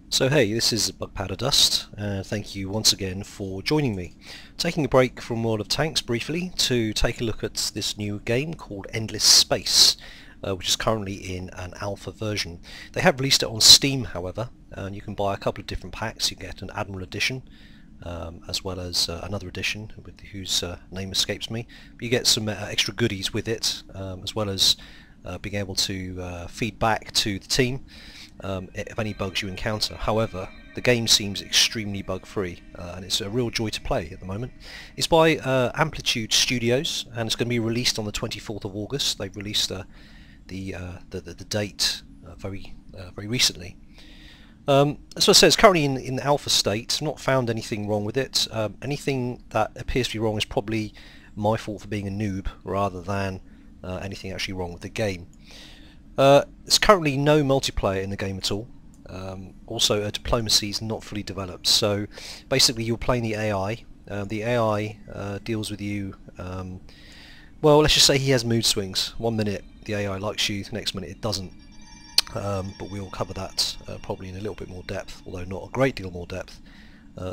So hey, this is Bug Powder Dust. Thank you once again for joining me. Taking a break from World of Tanks briefly to take a look at this new game called Endless Space, which is currently in an alpha version. They have released it on Steam, however, and you can buy a couple of different packs. You get an Admiral Edition, as well as another edition with whose name escapes me. But you get some extra goodies with it, as well as being able to feed back to the team of any bugs you encounter. However, the game seems extremely bug-free, and it's a real joy to play at the moment. It's by Amplitude Studios, and it's going to be released on the 24th of August. They've released the date very recently. As I said, it's currently in the alpha state. I've not found anything wrong with it. Anything that appears to be wrong is probably my fault for being a noob, rather than anything actually wrong with the game. There's currently no multiplayer in the game at all. Also, diplomacy is not fully developed. So basically, you're playing the AI. The AI deals with you. Well, let's just say he has mood swings. One minute the AI likes you, the next minute it doesn't. But we'll cover that probably in a little bit more depth, although not a great deal more depth,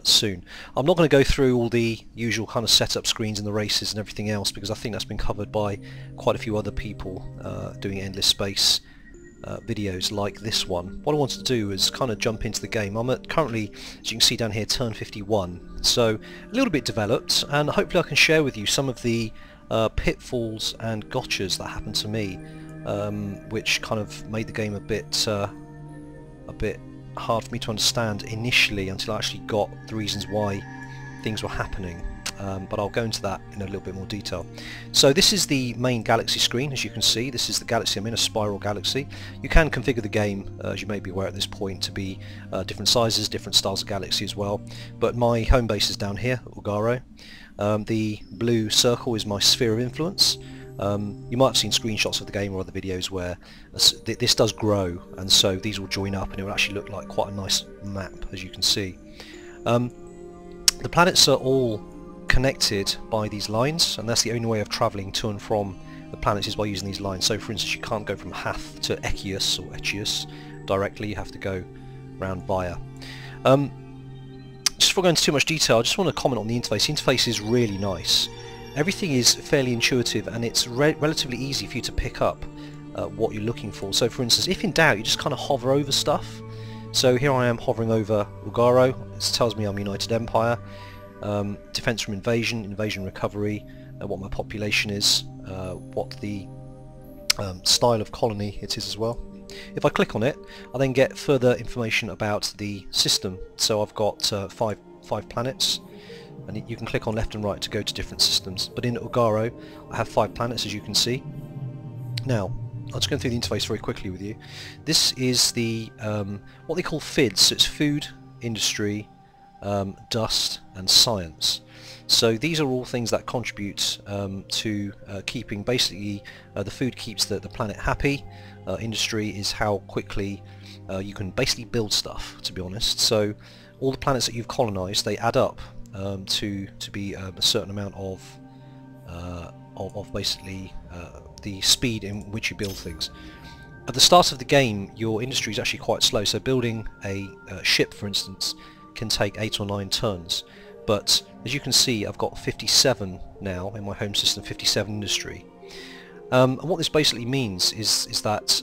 soon. I'm not going to go through all the usual kind of setup screens and the races and everything else, because I think that's been covered by quite a few other people doing Endless Space videos like this one. What I wanted to do is kind of jump into the game. I'm at currently, as you can see down here, turn 51, so a little bit developed, and hopefully I can share with you some of the pitfalls and gotchas that happened to me, which kind of made the game a bit hard for me to understand initially until I actually got the reasons why things were happening. But I'll go into that in a little bit more detail. So this is the main galaxy screen. As you can see, this is the galaxy. I'm in a spiral galaxy. You can configure the game, as you may be aware at this point, to be different sizes, different styles of galaxy as well. But my home base is down here, Ugaro. The blue circle is my sphere of influence. You might have seen screenshots of the game or other videos where this does grow, and so these will join up and it will actually look like quite a nice map, as you can see. The planets are all connected by these lines, and that's the only way of travelling to and from the planets is by using these lines. So for instance, you can't go from Hath to Echius or Echius directly, you have to go round via. Just before going into too much detail, I just want to comment on the interface. The interface is really nice. Everything is fairly intuitive, and it's relatively easy for you to pick up what you're looking for. So for instance, if in doubt, you just kind of hover over stuff. So here I am hovering over Ugaro. It tells me I'm United Empire. Defense from invasion, invasion recovery, what my population is, what the style of colony it is as well. If I click on it, I then get further information about the system. So I've got five planets, and you can click on left and right to go to different systems. But in Ugaro, I have 5 planets, as you can see. Now, I'll just go through the interface very quickly with you. This is the what they call FIDs. So it's food, industry, dust, and science. So these are all things that contribute to keeping basically the food keeps the planet happy. Industry is how quickly you can basically build stuff, to be honest. So all the planets that you've colonized, they add up to be a certain amount of basically the speed in which you build things. At the start of the game, your industry is actually quite slow, so building a ship, for instance, can take 8 or 9 turns. But as you can see, I've got 57 now in my home system, 57 industry. And what this basically means is that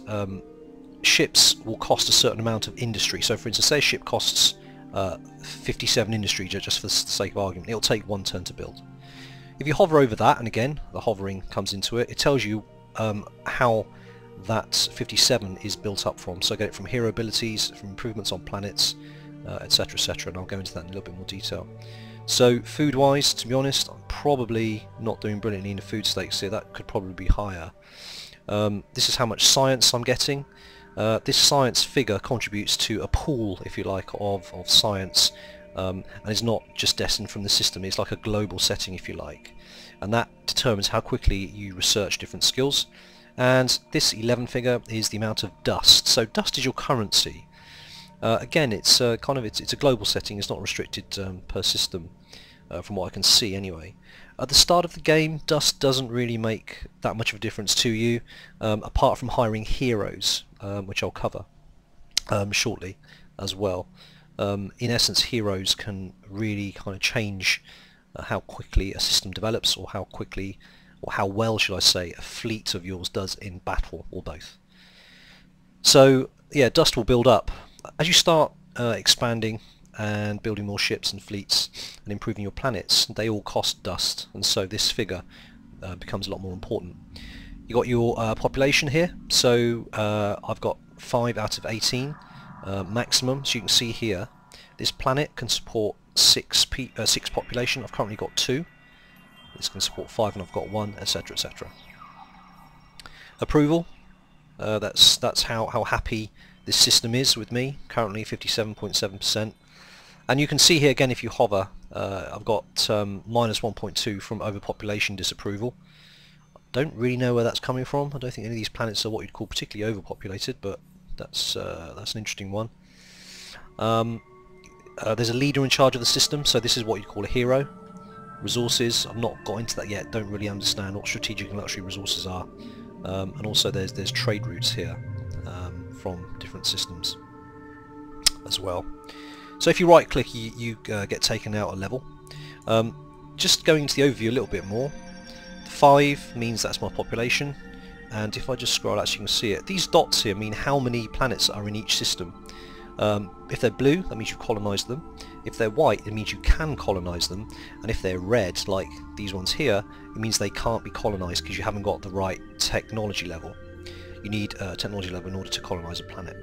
ships will cost a certain amount of industry. So for instance, say a ship costs 57 industry, just for the sake of argument, it'll take 1 turn to build. If you hover over that, and again the hovering comes into it, it tells you how that 57 is built up from. So I get it from hero abilities, from improvements on planets, etc, etc, and I'll go into that in a little bit more detail. So food wise, to be honest, I'm probably not doing brilliantly in the food stakes here. That could probably be higher. This is how much science I'm getting. This science figure contributes to a pool, if you like, of science, and is not just destined from the system. It's like a global setting, if you like, and that determines how quickly you research different skills. And this 11 figure is the amount of dust. So dust is your currency. Again, it's it's a global setting. It's not restricted per system, from what I can see anyway. At the start of the game, dust doesn't really make that much of a difference to you, apart from hiring heroes, which I'll cover. shortly as well. In essence, heroes can really kind of change how quickly a system develops, or how quickly, or how well should I say, a fleet of yours does in battle, or both. So yeah, dust will build up as you start expanding and building more ships and fleets and improving your planets. They all cost dust, and so this figure becomes a lot more important. You got your population here, so I've got 5 out of 18 maximum. So you can see here, this planet can support 6 population. I've currently got 2. This can support 5, and I've got 1, etc., etc. Approval. That's how happy this system is with me. Currently 57.7%. And you can see here again, if you hover, I've got minus 1.2 from overpopulation disapproval. Don't really know where that's coming from. I don't think any of these planets are what you'd call particularly overpopulated, but that's an interesting one. There's a leader in charge of the system, so this is what you'd call a hero. Resources, I've not got into that yet, don't really understand what strategic and luxury resources are. And also there's trade routes here from different systems as well. So if you right click, you get taken out a level. Just going into the overview a little bit more, 5 means that's my population, and if I just scroll out so you can see it, these dots here mean how many planets are in each system. If they're blue, that means you've colonised them. If they're white, it means you can colonise them, and if they're red, like these ones here, it means they can't be colonised because you haven't got the right technology level. You need a technology level in order to colonise a planet.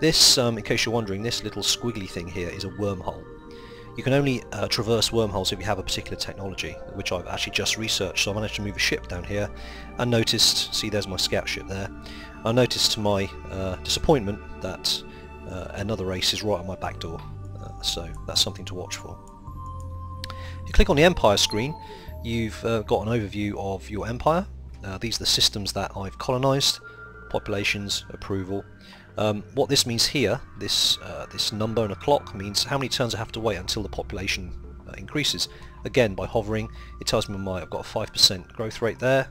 This, in case you're wondering, this little squiggly thing here is a wormhole. You can only traverse wormholes if you have a particular technology, which I've actually just researched. So I managed to move a ship down here and noticed, see there's my scout ship there, I noticed to my disappointment that another race is right on my back door, so that's something to watch for. If you click on the Empire screen, you've got an overview of your empire. These are the systems that I've colonised, populations, approval. What this means here, this number and a clock, means how many turns I have to wait until the population increases. Again, by hovering, it tells me I've got a 5% growth rate there,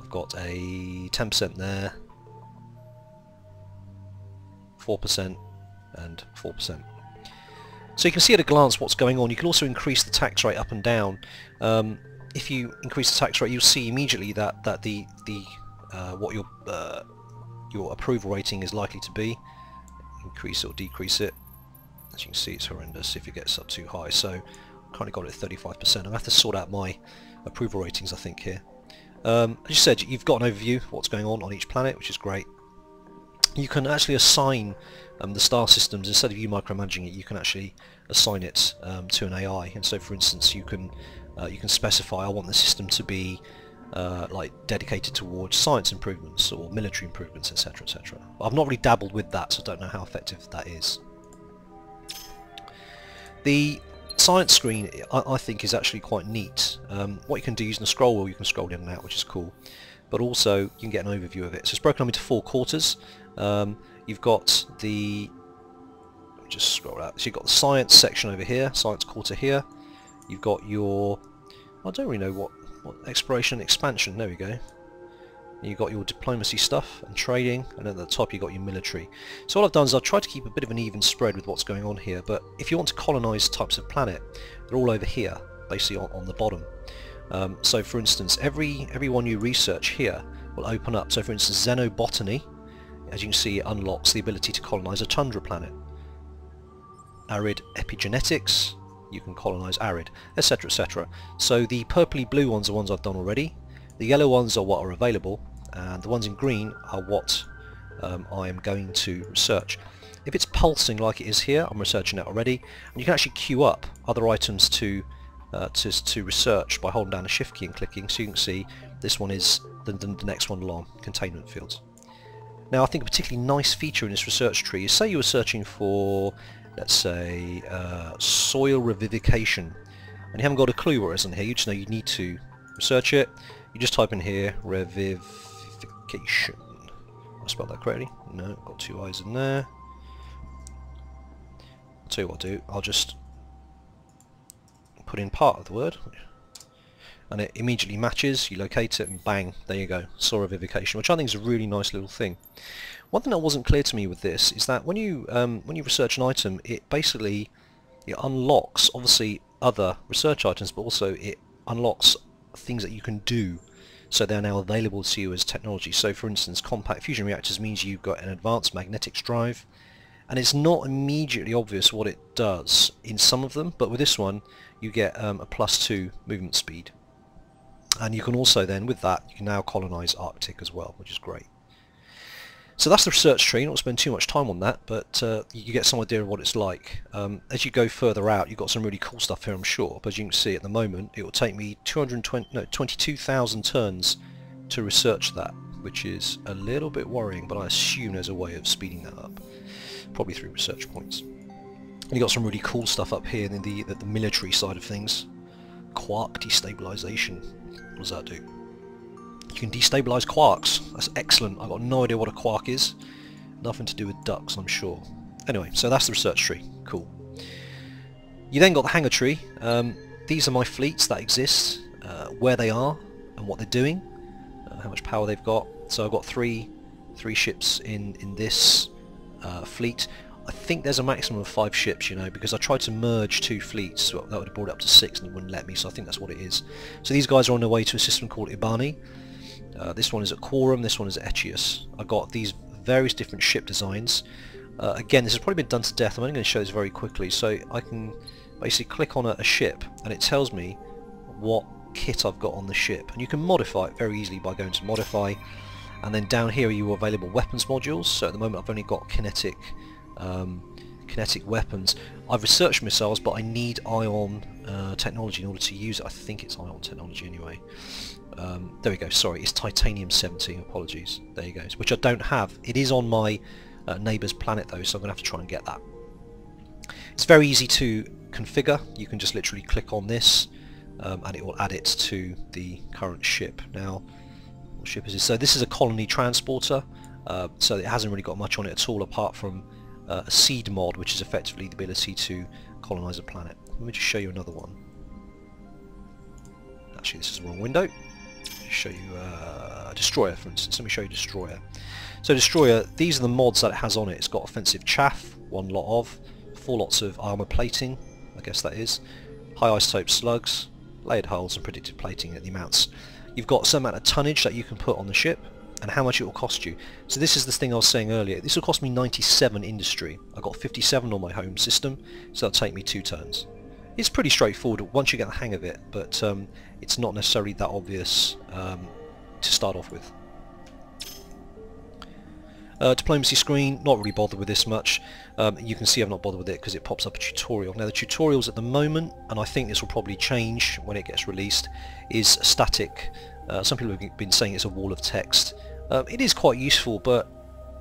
I've got a 10% there, 4% and 4%. So you can see at a glance what's going on. You can also increase the tax rate up and down. If you increase the tax rate, you'll see immediately that what your approval rating is likely to be. Increase it or decrease it. As you can see, it's horrendous if it gets up too high. So I've currently got it at 35%. I'm going to have to sort out my approval ratings, I think, here. As you said, you've got an overview of what's going on each planet, which is great. You can actually assign the star systems, instead of you micromanaging it, you can actually assign it to an AI. And so, for instance, you can specify, I want the system to be like dedicated towards science improvements or military improvements, etc., etc. I've not really dabbled with that, so I don't know how effective that is. The science screen, I think, is actually quite neat. What you can do using the scroll wheel, you can scroll in and out, which is cool. But also you can get an overview of it. So it's broken up into 4 quarters. You've got the, let me just scroll out. So you've got the science section over here, science quarter here. You've got your, I don't really know what exploration and expansion. There we go. You've got your diplomacy stuff and trading, and at the top you've got your military. So all I've done is I've tried to keep a bit of an even spread with what's going on here. But if you want to colonise types of planet, they're all over here, basically on the bottom. So for instance, every one you research here will open up. So for instance, xenobotany, as you can see, it unlocks the ability to colonise a tundra planet. Arid epigenetics, you can colonise arid, etc., etc. So the purpley blue ones are ones I've done already, the yellow ones are what are available, and the ones in green are what I am going to research. If it's pulsing like it is here, I'm researching it already, and you can actually queue up other items to research by holding down the shift key and clicking. So you can see this one is the next one along, containment fields. Now I think a particularly nice feature in this research tree is, say you were searching for, let's say, soil revivification, and you haven't got a clue where it is on here. You just know you need to research it. You just type in here revivification. I spelled that correctly? No, got 2 I's in there. I'll tell you what I'll do. I'll just put in part of the word, and it immediately matches. You locate it and bang, there you go, soil revivification, which I think is a really nice little thing. One thing that wasn't clear to me with this is that when you research an item, it basically unlocks obviously other research items, but also it unlocks things that you can do, so they're now available to you as technology. So for instance, compact fusion reactors means you've got an advanced magnetics drive, and it's not immediately obvious what it does in some of them, but with this one you get a +2 movement speed, and you can also then with that you can now colonize Arctic as well, which is great. So that's the research tree. Not spend too much time on that, but you get some idea of what it's like. As you go further out, you've got some really cool stuff here, I'm sure. But as you can see at the moment, it will take me 22,000 turns to research that, which is a little bit worrying, but I assume there's a way of speeding that up, probably through research points. And you've got some really cool stuff up here in the military side of things. Quark destabilization. What does that do? You can destabilize quarks. That's excellent. I've got no idea what a quark is. Nothing to do with ducks, I'm sure. Anyway, so that's the research tree. Cool. You then got the hangar tree. These are my fleets that exist, where they are and what they're doing, how much power they've got. So I've got three ships in this fleet. I think there's a maximum of 5 ships, you know, because I tried to merge 2 fleets. Well, that would have brought it up to 6 and it wouldn't let me, so I think that's what it is. So these guys are on their way to a system called Ibani. This one is at Quorum, this one is at Echius. I've got these various different ship designs. Again, this has probably been done to death. I'm only going to show this very quickly. So I can basically click on a ship and it tells me what kit I've got on the ship. And you can modify it very easily by going to Modify. And then down here are your available weapons modules. So at the moment I've only got kinetic weapons. I've researched missiles, but I need ion technology in order to use it. I think it's ion technology anyway. There we go, sorry, it's titanium 17, apologies. There you go, which I don't have. It is on my neighbour's planet though, so I'm going to have to try and get that. It's very easy to configure. You can just literally click on this and it will add it to the current ship. Now, what ship is this? So this is a colony transporter, so it hasn't really got much on it at all apart from a seed mod, which is effectively the ability to colonize a planet. Let me just show you another one. Actually, this is the wrong window. Show you Destroyer, for instance. Let me show you Destroyer. So Destroyer, these are the mods that it has on it. It's got offensive chaff, 1 lot of, 4 lots of armor plating, I guess that is, high isotope slugs, layered hulls and predicted plating at the amounts. You've got some amount of tonnage that you can put on the ship and how much it will cost you. So this is the thing I was saying earlier. This will cost me 97 industry. I've got 57 on my home system, so that'll take me 2 turns. It's pretty straightforward once you get the hang of it, but it's not necessarily that obvious to start off with. Diplomacy screen, not really bothered with this much. You can see I've not bothered with it because it pops up a tutorial. Now the tutorials at the moment, and I think this will probably change when it gets released, is static. Some people have been saying it's a wall of text. It is quite useful, but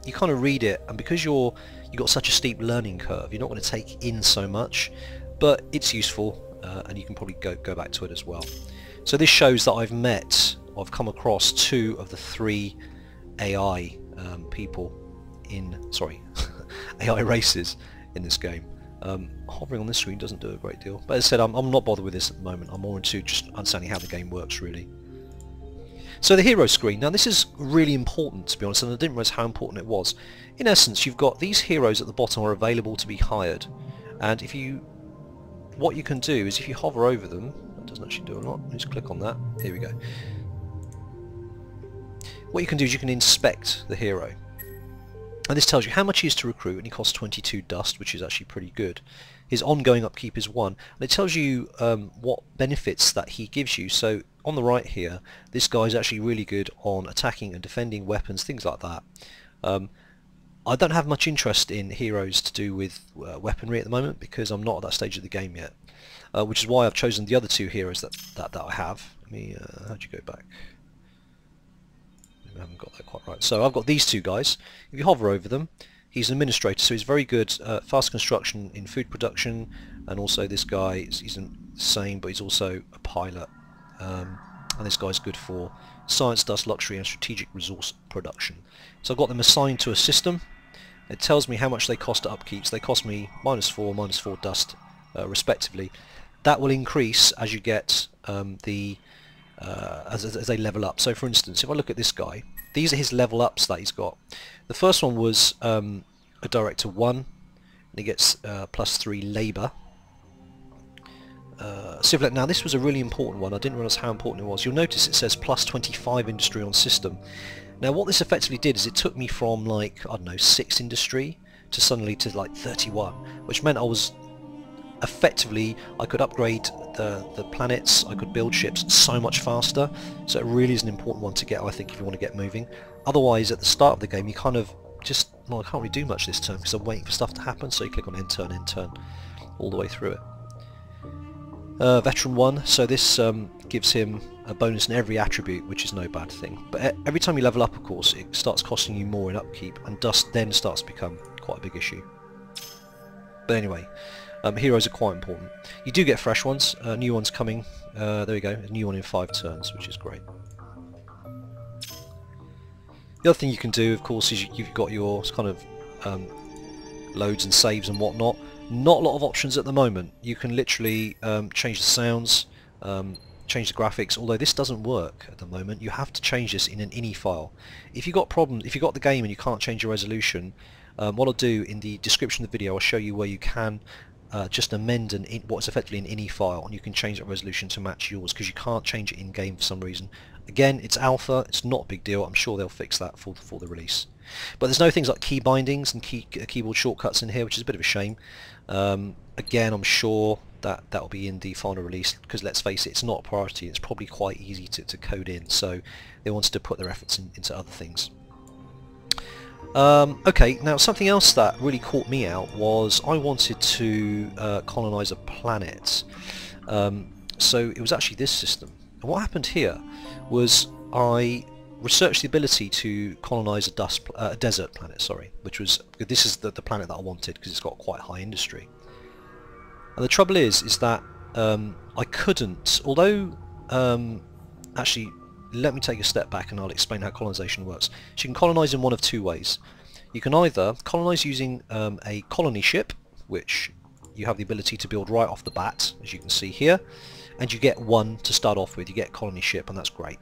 you kind of read it, and because you've got such a steep learning curve, you're not going to take in so much. But it's useful, and you can probably go back to it as well. So this shows that I've come across 2 of the 3 AI people AI races in this game. Hovering on this screen doesn't do a great deal, but as I said, I'm not bothered with this at the moment. I'm more into just understanding how the game works, really. So the hero screen, now this is really important, to be honest, and I didn't realise how important it was. In essence, you've got these heroes at the bottom are available to be hired, and what you can do is if you hover over them, that doesn't actually do a lot, just click on that, here we go. What you can do is you can inspect the hero, and this tells you how much he is to recruit, and he costs 22 dust, which is actually pretty good. His ongoing upkeep is 1, and it tells you what benefits that he gives you. So on the right here, this guy is actually really good on attacking and defending weapons, things like that. I don't have much interest in heroes to do with weaponry at the moment because I'm not at that stage of the game yet, which is why I've chosen the other 2 heroes that I have. Let me, how'd you go back? I haven't got that quite right. So I've got these 2 guys. If you hover over them, he's an administrator, so he's very good at fast construction in food production, and also this guy isn't the same, but he's also a pilot. And this guy's good for science, dust, luxury and strategic resource production. So I've got them assigned to a system. It tells me how much they cost at upkeep. So they cost me -4, -4 dust respectively. That will increase as you get the as they level up. So for instance, if I look at this guy, these are his level ups that he's got. The first one was a Director 1, and he gets +3 labour. Civil. Now this was a really important one. I didn't realise how important it was. You'll notice it says +25 industry on system. Now what this effectively did is it took me from like, I don't know, 6 industry to suddenly to like 31, which meant I was effectively, I could upgrade the planets, I could build ships so much faster. So it really is an important one to get, I think, if you want to get moving. Otherwise at the start of the game you kind of just, well, I can't really do much this turn because I'm waiting for stuff to happen, so you click on end turn all the way through it. Veteran 1, so this gives him a bonus in every attribute, which is no bad thing. But every time you level up, of course, it starts costing you more in upkeep, and dust then starts to become quite a big issue. But anyway, heroes are quite important. You do get fresh ones, new ones coming. There we go, a new one in 5 turns, which is great. The other thing you can do, of course, is you've got your kind of loads and saves and whatnot. Not a lot of options at the moment. You can literally change the sounds, change the graphics, although this doesn't work at the moment. You have to change this in an ini file. If you've got problems, if you've got the game and you can't change your resolution, what I'll do in the description of the video, I'll show you where you can just amend what's effectively an ini file, and you can change that resolution to match yours, because you can't change it in game for some reason. Again, it's alpha, it's not a big deal. I'm sure they'll fix that for the release. But there's no things like key bindings and keyboard shortcuts in here, which is a bit of a shame. Again, I'm sure that will be in the final release, because let's face it, it's not a priority. It's probably quite easy to code in, so they wanted to put their efforts into other things. Okay, now something else that really caught me out was I wanted to colonize a planet. So it was actually this system. And what happened here was I researched the ability to colonize a desert planet, which was, this is the planet that I wanted because it's got quite high industry. And the trouble is that I couldn't, although actually let me take a step back and I'll explain how colonization works. So you can colonize in one of 2 ways. You can either colonize using a colony ship, which you have the ability to build right off the bat, as you can see here, and you get 1 to start off with. You get colony ship, and that's great.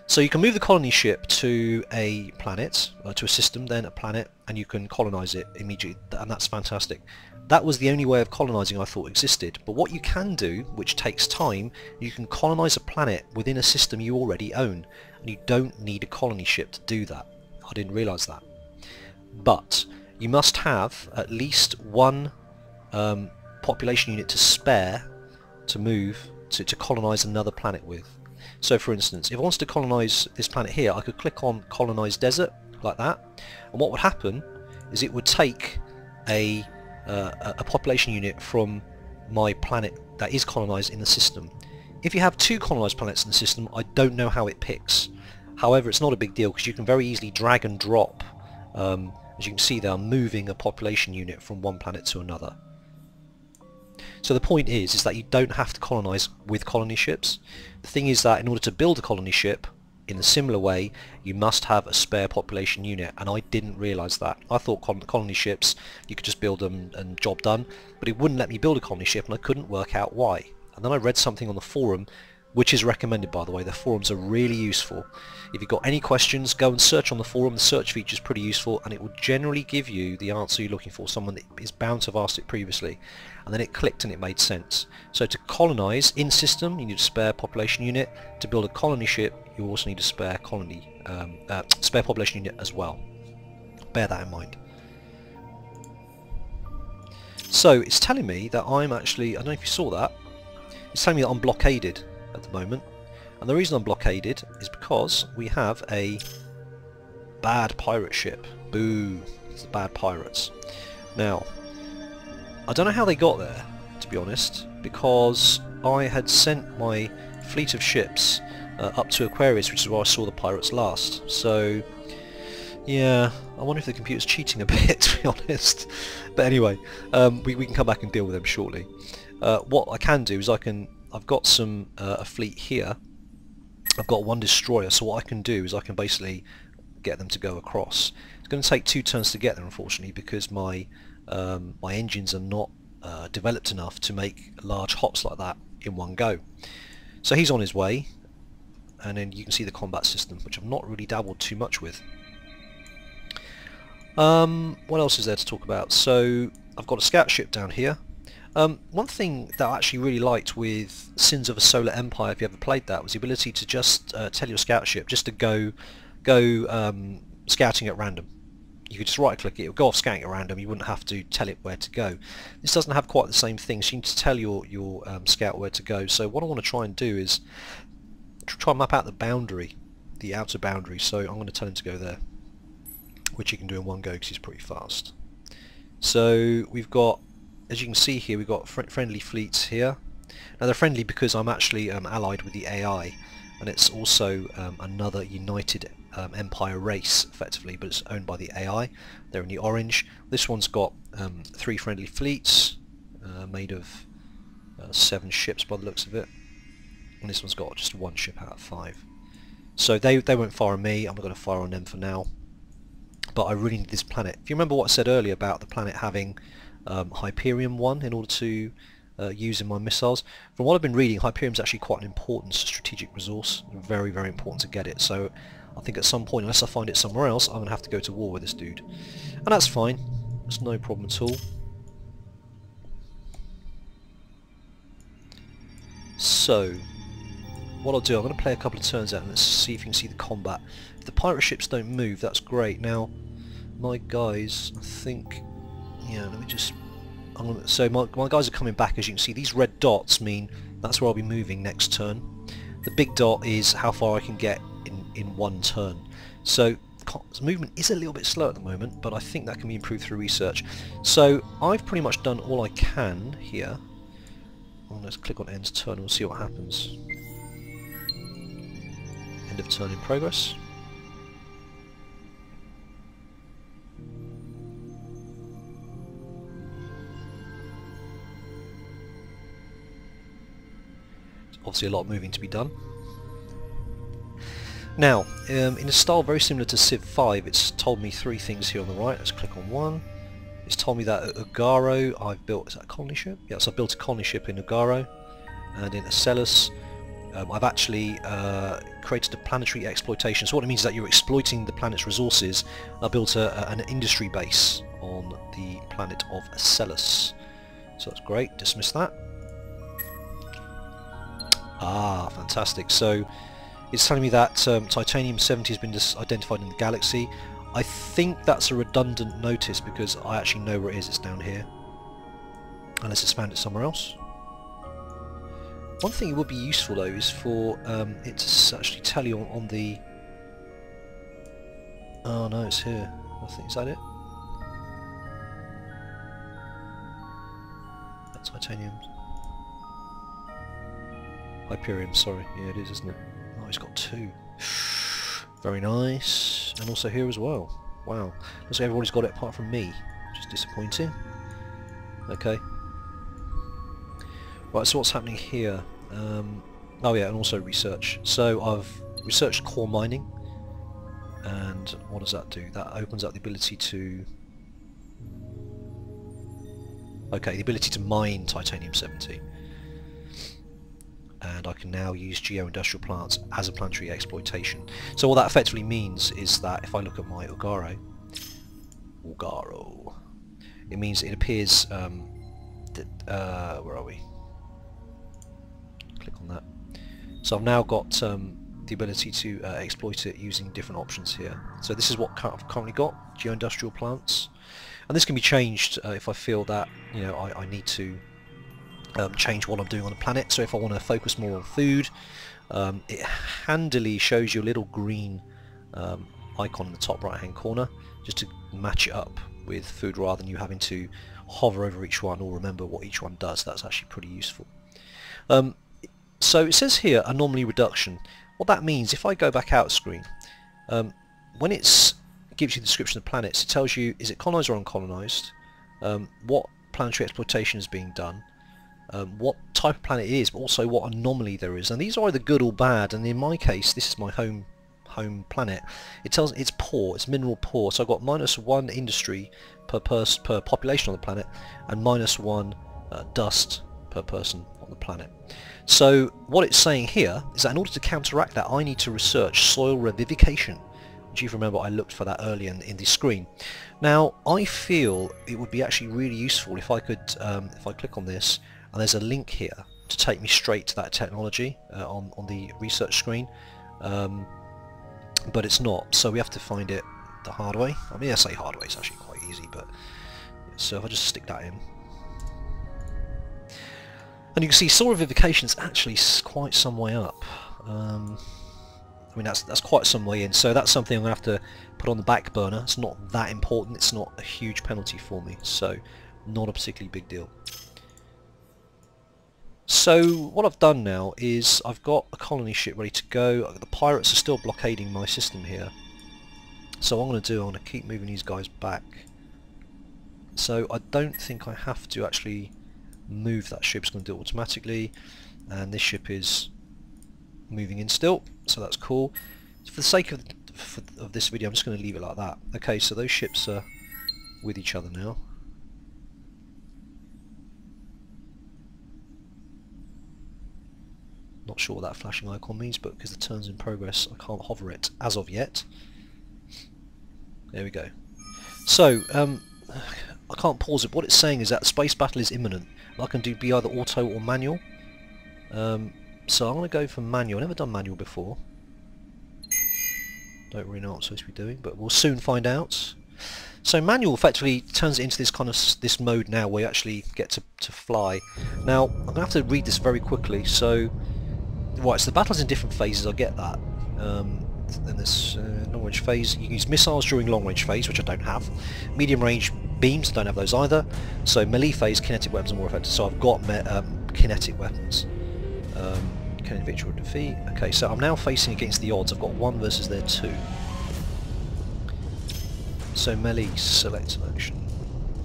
So you can move the colony ship to a planet, to a system, then a planet, and you can colonize it immediately, and that's fantastic. That was the only way of colonizing I thought existed. But what you can do, which takes time, you can colonize a planet within a system you already own, and you don't need a colony ship to do that. I didn't realize that. But you must have at least 1 population unit to spare to move to colonize another planet with. So for instance, if I wanted to colonize this planet here, I could click on colonize desert like that, and what would happen is it would take a population unit from my planet that is colonized in the system. If you have 2 colonized planets in the system, I don't know how it picks. However, it's not a big deal because you can very easily drag and drop, as you can see there, I'm moving a population unit from one planet to another. So the point is that you don't have to colonize with colony ships. The thing is that in order to build a colony ship in a similar way, you must have a spare population unit, and I didn't realize that. I thought colony ships, you could just build them and job done, but it wouldn't let me build a colony ship, and I couldn't work out why. And then I read something on the forum, which is recommended, by the way. The forums are really useful. If you've got any questions, go and search on the forum. The search feature is pretty useful, and it will generally give you the answer you're looking for. Someone that is bound to have asked it previously, and then it clicked and it made sense. So to colonize in system, you need a spare population unit. To build a colony ship, you also need a spare spare population unit as well. Bear that in mind. So it's telling me that I'm actually, I don't know if you saw that, it's telling me that I'm blockaded at the moment, and the reason I'm blockaded is because we have a bad pirate ship. Boo, it's the bad pirates. Now, I don't know how they got there, to be honest, because I had sent my fleet of ships up to Aquarius, which is where I saw the pirates last. So yeah, I wonder if the computer's cheating a bit, to be honest. But anyway, we can come back and deal with them shortly. What I can do is I've got a fleet here. I've got 1 destroyer, so what I can do is I can basically get them to go across. It's going to take 2 turns to get there, unfortunately, because my engines are not developed enough to make large hops like that in one go. So he's on his way. and then you can see the combat system, which I've not really dabbled too much with. What else is there to talk about? So I've got a scout ship down here. One thing that I actually really liked with Sins of a Solar Empire, if you ever played that, was the ability to just tell your scout ship just to go scouting at random. You could just right click it, it would go off scouting at random, you wouldn't have to tell it where to go. This doesn't have quite the same thing, so you need to tell your scout where to go. So what I want to try and do is try and map out the boundary, the outer boundary, so I'm going to tell him to go there, which you can do in one go because he's pretty fast. So we've got, as you can see here, we've got friendly fleets here. Now they're friendly because I'm actually allied with the AI, and it's also another united empire race effectively, but it's owned by the AI. They're in the orange. This one's got 3 friendly fleets made of 7 ships by the looks of it, and this one's got just 1 ship out of 5. So they won't fire on me, I'm not going to fire on them for now, but I really need this planet. If you remember what I said earlier about the planet having Hyperium 1 in order to use in my missiles, from what I've been reading, Hyperium is actually quite an important strategic resource, very very important to get it. So I think at some point, unless I find it somewhere else, I'm going to have to go to war with this dude, and that's fine, that's no problem at all. So what I'll do, I'm going to play a couple of turns out and let's see if you can see the combat. If the pirate ships don't move, that's great. Now my guys, I think, yeah, let me just, so my guys are coming back. As you can see, these red dots mean that's where I'll be moving next turn. The big dot is how far I can get in one turn. So movement is a little bit slow at the moment, but I think that can be improved through research. So I've pretty much done all I can here. Well, let's click on end turn and we'll see what happens. End of turn in progress. Obviously a lot of moving to be done. Now, in a style very similar to Civ 5, it's told me 3 things here on the right. Let's click on one. It's told me that at Ugaro I've built, is that a colony ship? Yes, I've built a colony ship in Ugaro, and in Acellus I've actually created a planetary exploitation. So what it means is that you're exploiting the planet's resources. I built an industry base on the planet of Acellus. So that's great, dismiss that. Ah, fantastic. So it's telling me that Titanium-70 has been identified in the galaxy. I think that's a redundant notice because I actually know where it is. It's down here. And let's expand it somewhere else. One thing it would be useful though is for it to actually tell you on the... Oh no, it's here. I think, is that it? That's Titanium. Hyperium, sorry. Yeah, it is, isn't it? Oh, he's got 2. Very nice. And also here as well. Wow. Looks like everybody's got it apart from me, which is disappointing. Okay. Right, so what's happening here? Oh yeah, and also research. So I've researched core mining, and what does that do? That opens up the ability to... Okay, the ability to mine Titanium-70. And I can now use geo-industrial plants as a planetary exploitation. So what that effectively means is that if I look at my Ugaro, it means it appears that, where are we? Click on that. So I've now got the ability to exploit it using different options here. So this is what I've currently got, geo-industrial plants, and this can be changed if I feel that, you know, I need to change what I'm doing on the planet. So if I want to focus more on food, it handily shows you a little green icon in the top right hand corner just to match it up with food rather than you having to hover over each one or remember what each one does. That's actually pretty useful. So it says here anomaly reduction. What that means, if I go back out screen, when it gives you the description of planets, it tells you is it colonized or uncolonised, what planetary exploitation is being done, what type of planet it is, but also what anomaly there is. And these are either good or bad, and in my case this is my home planet. It tells it's poor, it's mineral poor, so I've got -1 industry per population on the planet and -1 dust per person on the planet. So what it's saying here is that in order to counteract that, I need to research soil revivification, which, if you remember, I looked for that earlier in the screen. Now I feel it would be actually really useful if I could, if I click on this and there's a link here to take me straight to that technology on the research screen, but it's not, so we have to find it the hard way. I mean, I say hard way, it's actually quite easy, but so if I just stick that in, and you can see soil revivification is actually quite some way up. I mean, that's quite some way in, so that's something I'm going to have to put on the back burner. It's not that important, it's not a huge penalty for me, so not a particularly big deal. So what I've done now is I've got a colony ship ready to go. The pirates are still blockading my system here, so what I'm going to do, I'm going to keep moving these guys back. So I don't think I have to actually move that ship, it's going to do it automatically, and this ship is moving in still, so that's cool. For the sake of this video, I'm just going to leave it like that. Okay, so those ships are with each other now. Not sure what that flashing icon means, but because the turn's in progress I can't hover it as of yet. There we go. So I can't pause it. What it's saying is that space battle is imminent. I can be either auto or manual. So I'm going to go for manual. I've never done manual before. Don't really know what I'm supposed to be doing, but we'll soon find out. So manual effectively turns it into this kind of this mode now where you actually get to fly. Now I'm going to have to read this very quickly. So right, so the battle's in different phases, I get that. Then there's long range phase. You can use missiles during long range phase, which I don't have. Medium range beams, I don't have those either. So melee phase, kinetic weapons are more effective. So I've got kinetic weapons. Kinetic victory or defeat. Okay, so I'm now facing against the odds. I've got 1 versus their 2. So melee, select an action.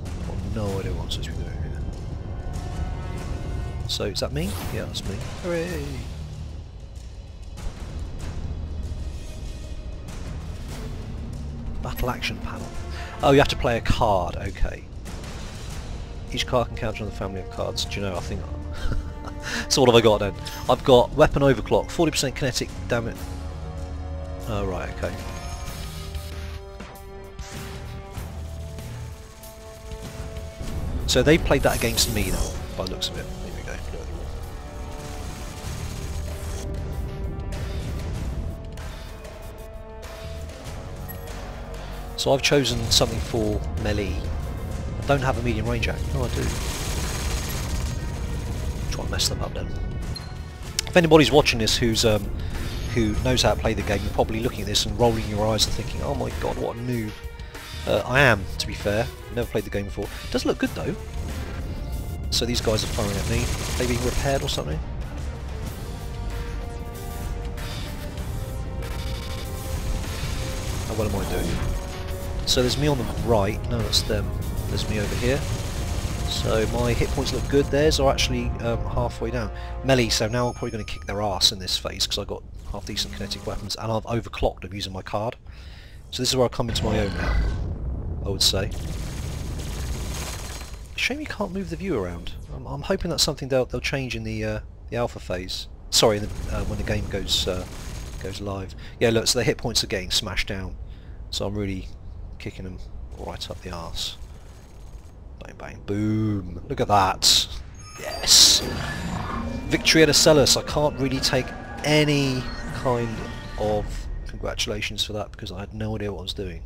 I've got no idea what I'm supposed to be doing here. So is that me? Yeah, that's me. Hooray! Battle action panel. Oh, you have to play a card. Okay. Each card can counter on the family of cards. Do you know? I think. So what have I got then? I've got weapon overclock, 40% kinetic damage. Oh right, okay. So they played that against me though, by the looks of it. There we go. So I've chosen something for melee. I don't have a medium range act. No, I do. Try and mess them up then. If anybody's watching this who knows how to play the game, you're probably looking at this and rolling your eyes and thinking, oh my god, what a noob. I am, to be fair. Never played the game before. It does look good though. So these guys are firing at me. Are they being repaired or something? How well am I doing? So there's me on the right. No, that's them. There's me over here. So my hit points look good. Theirs are actually halfway down. Melee, so now I'm probably going to kick their ass in this phase because I've got half decent kinetic weapons and I've overclocked them using my card. So this is where I come into my own now, I would say. Shame you can't move the view around. I'm hoping that's something they'll change in the alpha phase. Sorry, when the game goes live. Yeah, look, so the hit points are getting smashed down. So I'm really kicking them right up the arse. Bang bang boom. Look at that. Yes. Victory at Acellus. I can't really take any kind of congratulations for that because I had no idea what I was doing.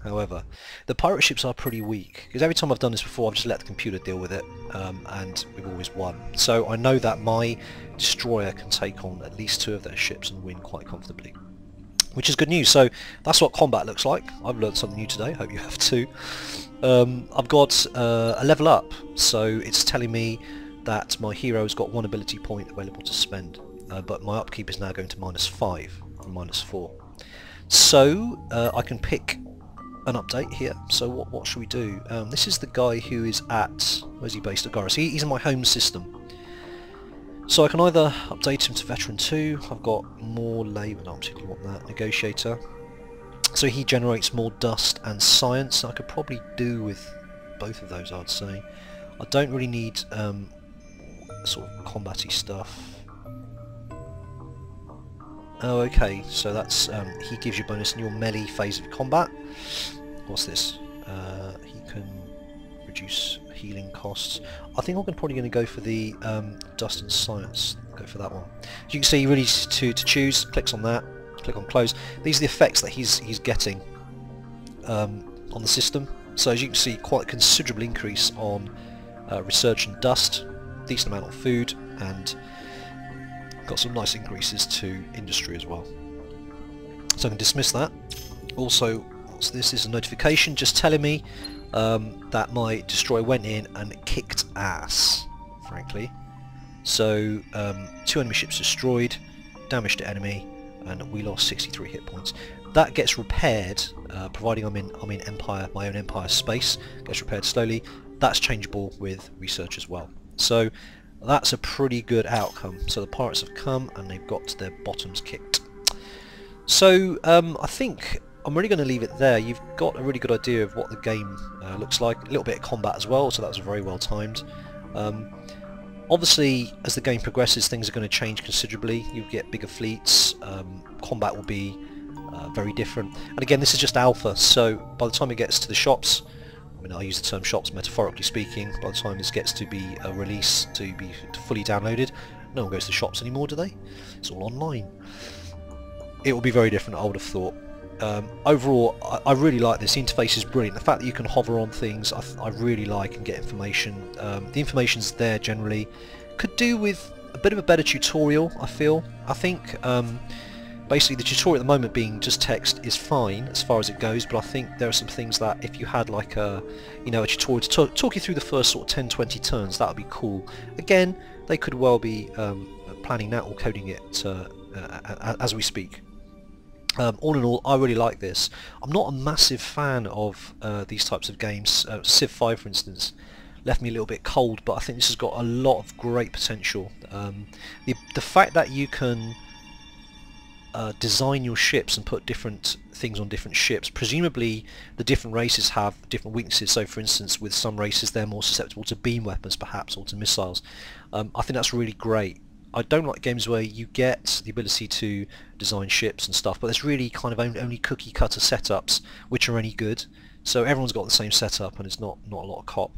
However, the pirate ships are pretty weak because every time I've done this before I've just let the computer deal with it and we've always won. So I know that my destroyer can take on at least 2 of their ships and win quite comfortably, which is good news. So that's what combat looks like. I've learned something new today, hope you have too. I've got a level up, so it's telling me that my hero's got 1 ability point available to spend, but my upkeep is now going to -5 and -4. So I can pick an update here. So what should we do? This is the guy who is at, where's he based? At Gara. So he's in my home system. So I can either update him to Veteran 2, I've got more labour, I don't particularly want that, Negotiator. So he generates more dust and science. I could probably do with both of those, I'd say. I don't really need sort of combat-y stuff. Oh, okay, so that's he gives you a bonus in your melee phase of combat. What's this? He can reduce healing costs. I think I'm probably going to go for the Dust and Science. Go for that one. As you can see, really to choose, clicks on that, click on close. These are the effects that he's getting on the system. So as you can see, quite a considerable increase on research and dust, decent amount of food, and got some nice increases to industry as well. So I can dismiss that. Also, what's this? Is a notification just telling me that my destroyer went in and kicked ass, frankly. So 2 enemy ships destroyed, damage to enemy, and we lost 63 hit points. That gets repaired, providing I'm in Empire, my own Empire space. Gets repaired slowly. That's changeable with research as well. So that's a pretty good outcome. So the pirates have come and they've got their bottoms kicked. So I think I'm really going to leave it there. You've got a really good idea of what the game looks like. A little bit of combat as well, so that was very well timed. Obviously, as the game progresses, things are going to change considerably. You'll get bigger fleets. Combat will be very different. And again, this is just alpha, so by the time it gets to the shops, I mean, I use the term shops metaphorically speaking, by the time this gets to be released, to be fully downloaded, no one goes to shops anymore, do they? It's all online. It will be very different, I would have thought. Overall, I really like this. The interface is brilliant. The fact that you can hover on things, I really like, and get information. The information's there generally. Could do with a bit of a better tutorial, I feel. I think basically the tutorial at the moment being just text is fine as far as it goes, but I think there are some things that if you had like a tutorial to talk you through the first sort of 10-20 turns, that would be cool. Again, they could well be planning that or coding it as we speak. All in all, I really like this. I'm not a massive fan of these types of games. Civ 5, for instance, left me a little bit cold, but I think this has got a lot of great potential. The fact that you can design your ships and put different things on different ships, presumably the different races have different weaknesses. So for instance, with some races they're more susceptible to beam weapons perhaps, or to missiles. I think that's really great. I don't like games where you get the ability to design ships and stuff, but there's really kind of only cookie cutter setups which are any good. So everyone's got the same setup and it's not a lot of cop.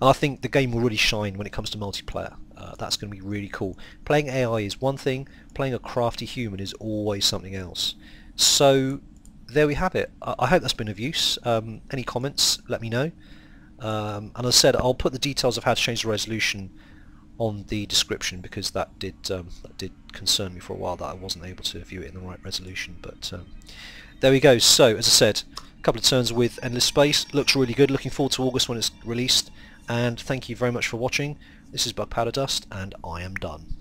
And I think the game will really shine when it comes to multiplayer. That's going to be really cool. Playing AI is one thing, playing a crafty human is always something else. So there we have it. I hope that's been of use. Any comments, let me know. And as I said, I'll put the details of how to change the resolution on the description, because that did concern me for a while that I wasn't able to view it in the right resolution. But there we go. So as I said, a couple of turns with Endless Space. Looks really good. Looking forward to August when it's released. And thank you very much for watching. This is Bug Powder Dust, and I am done.